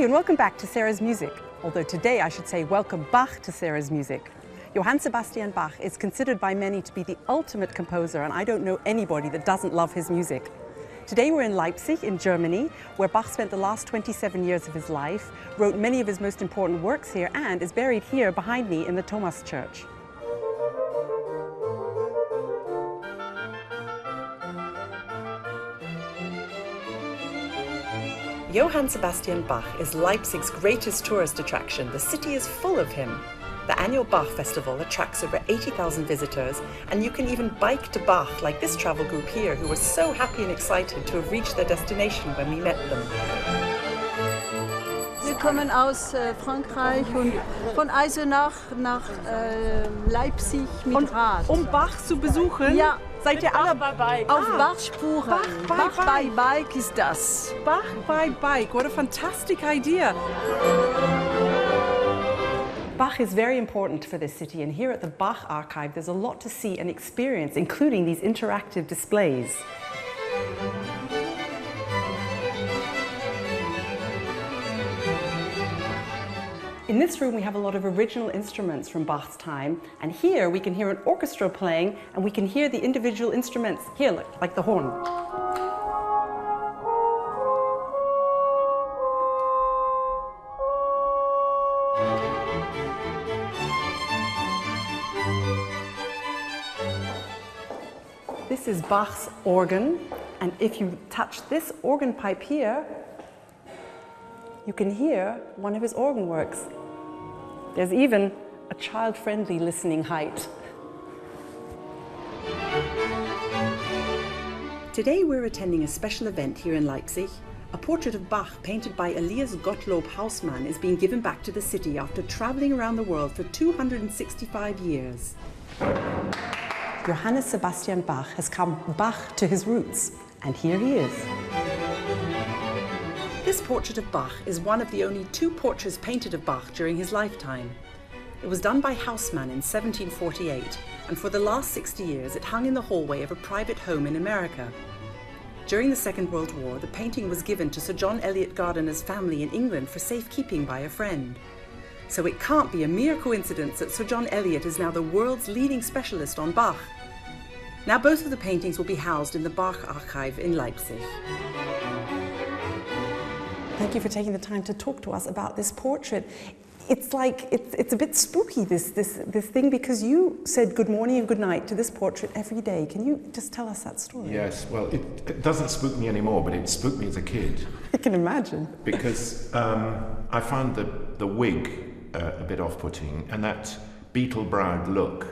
and welcome back to Sarah's Music. Although today I should say welcome Bach to Sarah's Music. Johann Sebastian Bach is considered by many to be the ultimate composer, and I don't know anybody that doesn't love his music. Today we're in Leipzig in Germany, where Bach spent the last 27 years of his life, wrote many of his most important works here, and is buried here behind me in the Thomas Church. Johann Sebastian Bach is Leipzig's greatest tourist attraction. The city is full of him. The annual Bach Festival attracts over 80,000 visitors, and you can even bike to Bach, like this travel group here, who were so happy and excited to have reached their destination when we met them. Wir kommen aus Frankreich und von Eisenach nach Leipzig mit Rad. Bach zu besuchen? Ja. Seid ihr alle auf Bach-Spuren? Bach by Bike ist das. Bach by Bike, what a fantastic idea! Bach is very important for this city, and here at the Bach Archive there's a lot to see and experience, including these interactive displays. In this room we have a lot of original instruments from Bach's time, and here we can hear an orchestra playing, and we can hear the individual instruments here, like the horn. This is Bach's organ, and if you touch this organ pipe here, you can hear one of his organ works. There's even a child-friendly listening height. Today we're attending a special event here in Leipzig. A portrait of Bach painted by Elias Gottlob Hausmann is being given back to the city after traveling around the world for 265 years. Johann Sebastian Bach has come Bach to his roots, and here he is. This portrait of Bach is one of the only two portraits painted of Bach during his lifetime. It was done by Hausmann in 1748, and for the last 60 years it hung in the hallway of a private home in America. During the Second World War, the painting was given to Sir John Eliot Gardiner's family in England for safekeeping by a friend. So it can't be a mere coincidence that Sir John Eliot is now the world's leading specialist on Bach. Now both of the paintings will be housed in the Bach Archive in Leipzig. Thank you for taking the time to talk to us about this portrait. It's like, it's a bit spooky, this thing, because you said good morning and good night to this portrait every day. Can you just tell us that story? Yes, well, it doesn't spook me anymore, but it spooked me as a kid. I can imagine. Because I found the wig a bit off-putting, and that beetle-browed look,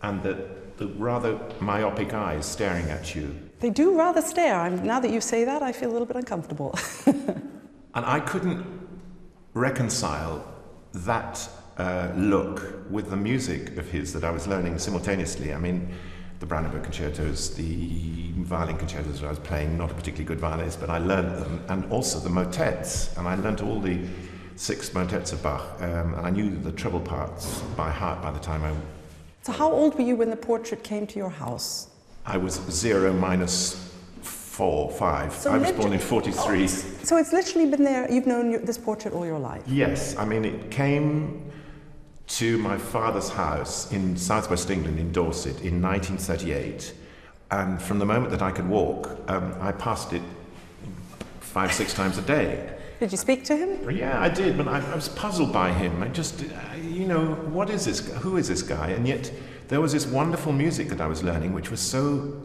and the rather myopic eyes staring at you. They do rather stare. Now that you say that, I feel a little bit uncomfortable. And I couldn't reconcile that look with the music of his that I was learning simultaneously. I mean, the Brandenburg concertos, the violin concertos that I was playing, not a particularly good violinist, but I learned them, and also the motets, and I learned all the 6 motets of Bach, and I knew the treble parts by heart by the time I... So how old were you when the portrait came to your house? I was 0 minus 4, 5. So I was born in 43. So it's literally been there, you've known this portrait all your life? Yes, I mean it came to my father's house in southwest England in Dorset in 1938, and from the moment that I could walk, I passed it 5, 6 times a day. Did you speak to him? Yeah, I did, but I was puzzled by him. I just, you know, what is this? Who is this guy? And yet there was this wonderful music that I was learning, which was so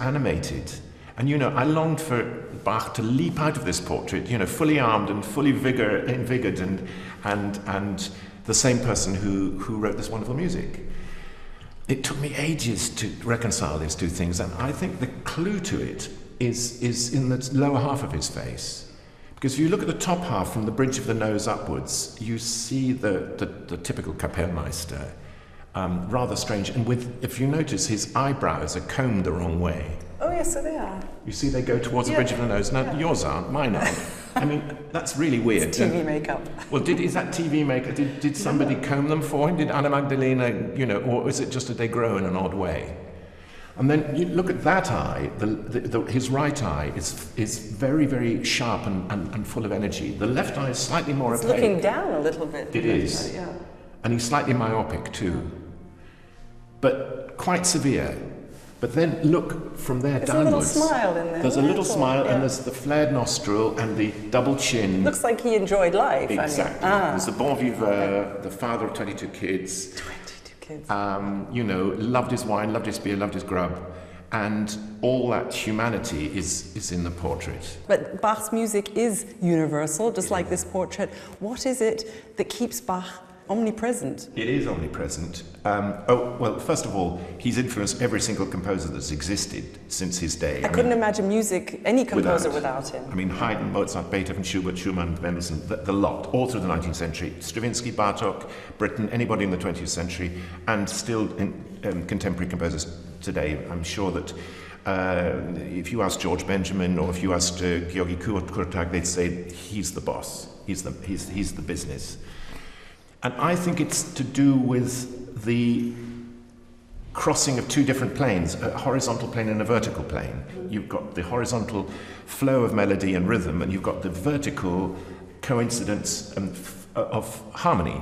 animated. And, you know, I longed for Bach to leap out of this portrait, you know, fully armed and fully invigorated, and the same person who wrote this wonderful music. It took me ages to reconcile these two things, and I think the clue to it is in the lower half of his face. Because if you look at the top half from the bridge of the nose upwards, you see the typical Kapellmeister, rather strange. And if you notice, his eyebrows are combed the wrong way. Oh yes, so they are. You see they go towards the bridge of the nose. Now, yours aren't, mine aren't. I mean, that's really weird. It's TV makeup. Well, is that TV makeup? Did somebody comb them for him? Did Anna Magdalena, you know, or is it just that they grow in an odd way? And then you look at that eye, his right eye is very, very sharp and full of energy. The left eye is slightly more opaque. It's looking down a little bit. It is. Yeah. And he's slightly myopic too. But quite severe. But then look from there downwards. There's a little smile in there. There's a little smile, and there's the flared nostril and the double chin. Looks like he enjoyed life. Exactly. There's the bon vivant, the father of 22 kids. 22 kids. Loved his wine, loved his beer, loved his grub. And all that humanity is in the portrait. But Bach's music is universal, just like this portrait. What is it that keeps Bach omnipresent? It is omnipresent. Well, first of all, he's influenced every single composer that's existed since his day. I couldn't imagine music, any composer without him. I mean, Haydn, Mozart, Beethoven, Schubert, Schumann, Mendelssohn, the lot, all through the 19th century. Stravinsky, Bartók, Britten, anybody in the 20th century, and still in contemporary composers today. I'm sure that if you ask George Benjamin or if you asked Georgi Kurtag, they'd say he's the boss, he's the business. And I think it's to do with the crossing of two different planes, a horizontal plane and a vertical plane. You've got the horizontal flow of melody and rhythm, and you've got the vertical coincidence of harmony.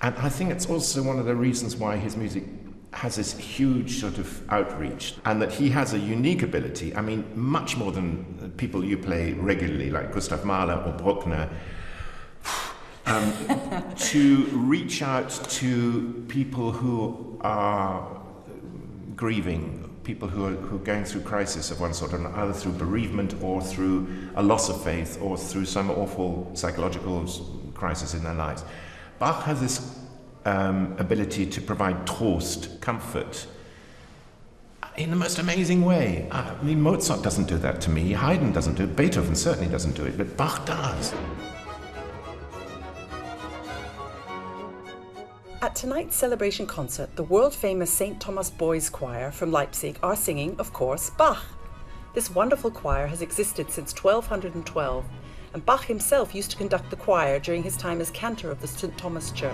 And I think it's also one of the reasons why his music has this huge sort of outreach, and that he has a unique ability, I mean, much more than people you play regularly, like Gustav Mahler or Bruckner, to reach out to people who are grieving, people who are going through crisis of one sort or another, through bereavement or through a loss of faith or through some awful psychological crisis in their lives. Bach has this ability to provide Trost, comfort, in the most amazing way. I mean, Mozart doesn't do that to me, Haydn doesn't do it, Beethoven certainly doesn't do it, but Bach does. At tonight's celebration concert, the world-famous St. Thomas Boys Choir from Leipzig are singing, of course, Bach. This wonderful choir has existed since 1212, and Bach himself used to conduct the choir during his time as cantor of the St. Thomas Church.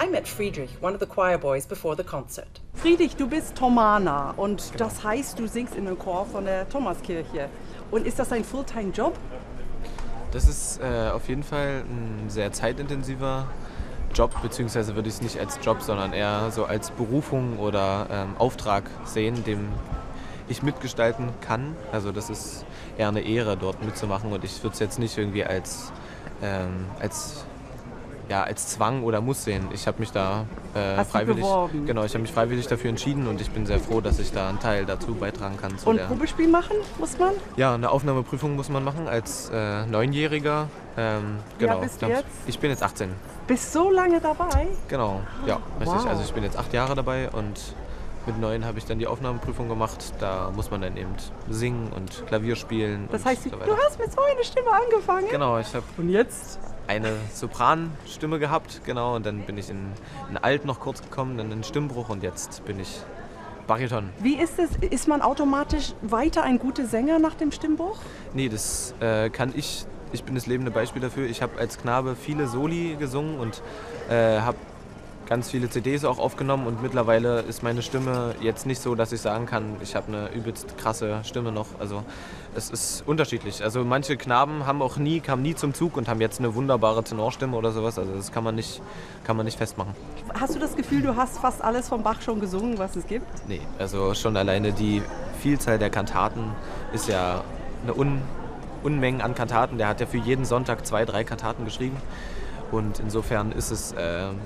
I met Friedrich, one of the choir boys, before the concert. Friedrich, du bist Thomaner und das heißt, du singst in einem Chor von der Thomaskirche. Und ist das ein Fulltime-Job? Das ist auf jeden Fall ein sehr zeitintensiver Job, beziehungsweise würde ich es nicht als Job, sondern eher so als Berufung oder Auftrag sehen, dem ich mitgestalten kann. Also das ist eher eine Ehre, dort mitzumachen, und ich würde es jetzt nicht irgendwie als Zwang oder Muss sehen. Ich habe mich da freiwillig dafür entschieden, und ich bin sehr froh, dass ich da einen Teil dazu beitragen kann. Und Probespiel machen muss man? Ja, eine Aufnahmeprüfung muss man machen als 9-Jähriger. Genau. Bist du jetzt? Ich bin jetzt 18. Bist so lange dabei? Genau, ja, richtig. Wow. Also ich bin jetzt 8 Jahre dabei, und mit 9 habe ich dann die Aufnahmeprüfung gemacht. Da muss man dann eben singen und Klavier spielen. Das heißt, du hast mit so einer Stimme angefangen? Genau, ich habe Und jetzt? eine Sopranstimme gehabt, genau, und dann bin ich in Alt noch kurz gekommen, dann in Stimmbruch, und jetzt bin ich Bariton. Wie ist es? Ist man automatisch weiter ein guter Sänger nach dem Stimmbruch? Nee, das kann ich. Ich bin das lebende Beispiel dafür. Ich habe als Knabe viele Soli gesungen und habe ganz viele CDs auch aufgenommen, und mittlerweile ist meine Stimme jetzt nicht so, dass ich sagen kann, ich habe eine übelst krasse Stimme noch. Also es ist unterschiedlich. Also manche Knaben kamen nie zum Zug und haben jetzt eine wunderbare Tenorstimme oder sowas. Also das kann man nicht festmachen. Hast du das Gefühl, du hast fast alles von Bach schon gesungen, was es gibt? Nee, also schon alleine die Vielzahl der Kantaten ist ja eine Unmengen an Kantaten. Der hat ja für jeden Sonntag 2, 3 Kantaten geschrieben. Und insofern ist es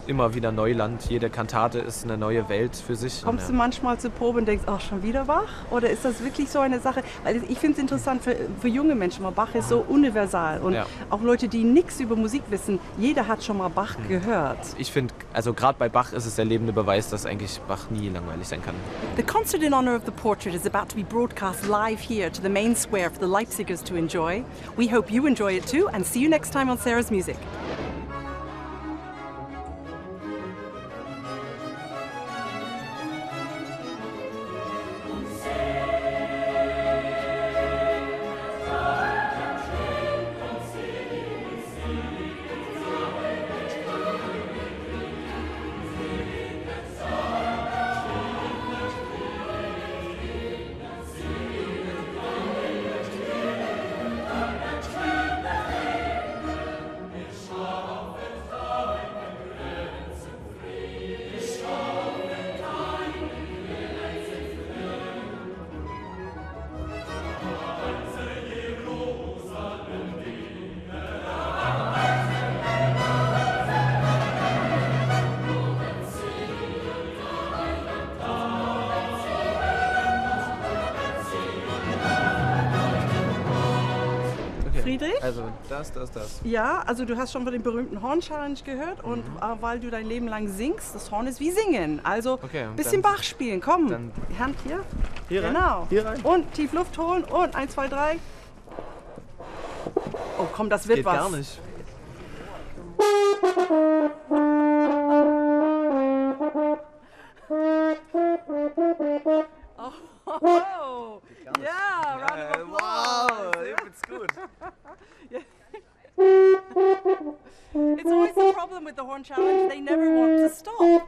immer wieder Neuland. Jede Kantate ist eine neue Welt für sich. Kommst du manchmal zur Probe und denkst, ach, schon wieder Bach? Oder ist das wirklich so eine Sache? Weil ich finde es interessant für junge Menschen, weil Bach ist so universal. Und auch Leute, die nichts über Musik wissen, jeder hat schon mal Bach gehört. Ich finde, also gerade bei Bach ist es der lebende Beweis, dass eigentlich Bach nie langweilig sein kann. The concert in honor of the portrait is about to be broadcast live here to the main square for the Leipzigers to enjoy. We hope you enjoy it too and see you next time on Sarah's Music. Friedrich? Also das. Ja, also du hast schon von dem berühmten Horn-Challenge gehört und weil du dein Leben lang singst, das Horn ist wie Singen. Also ein bisschen Bach spielen, komm. Die Hand hier. Hier rein? Genau. Hier rein. Und tief Luft holen und 1, 2, 3. Oh komm, das wird Geht was. gar nicht. Oh, yeah, round of applause. Wow, it's good. It's always the problem with the Horn Challenge, they never want to stop.